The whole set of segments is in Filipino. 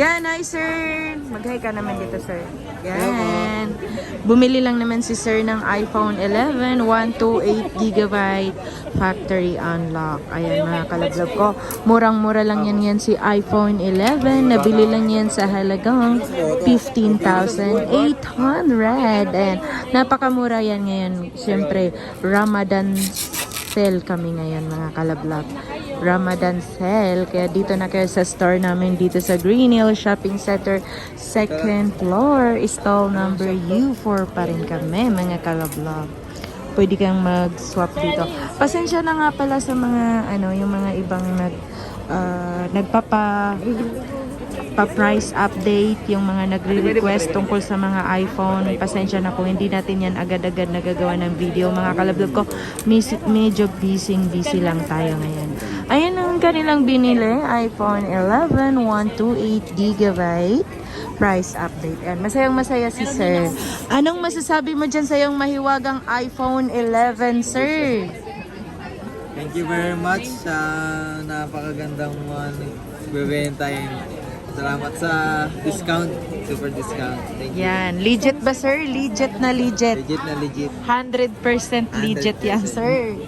Yan, hi sir. Mag-hi ka naman dito sir. Yan. Bumili lang naman si sir ng iPhone 11, 128GB factory unlock. Ayan mga kalablog ko. Murang-mura lang yan si iPhone 11. Nabili lang yan sa halagang 15,800. And napakamura yan ngayon. Siyempre, Ramadan sale kami ngayon mga kalablog. Ramadan sale. Kaya dito na kayo sa store namin dito sa Green Hill Shopping Center, second floor, stall number U4 pa rin kami mga kalablog. Pwede kang mag-swap dito. Pasensya na nga pala sa mga yung mga ibang price update, yung mga nagre-request tungkol sa mga iPhone. Pasensya na kung hindi natin yan agad-agad nagagawa ng video. Mga kalablog ko, medyo busy lang tayo ngayon. Ayan ang kanilang binili, iPhone 11, 128GB price update. Ayan, masayang-masaya si sir. Anong masasabi mo dyan sa yung mahiwagang iPhone 11, sir? Thank you very much sa napakagandang bebenta. Salamat sa discount, super discount. Thank you. Yan, legit ba sir? Legit na legit. Legit na legit. 100% legit yan sir.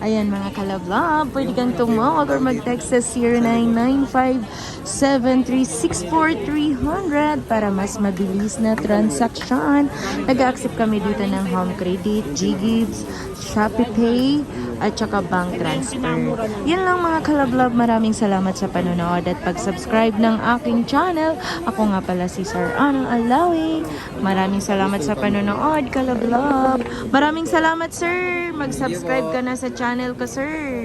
Ayan mga kalablog, pwede kang tumawag or mag-text sa 0995-7364300 para mas mabilis na transaksyon. Nag-accept kami dito ng home credit, GGives, Shopee Pay, at saka bank transfer. Yan lang mga kalablog, maraming salamat sa panonood at pag-subscribe ng aking channel. Ako nga pala si Sir Anang Alawi. Maraming salamat sa panonood, kalablog. Maraming salamat sir. Mag-subscribe ka na sa channel ko sir.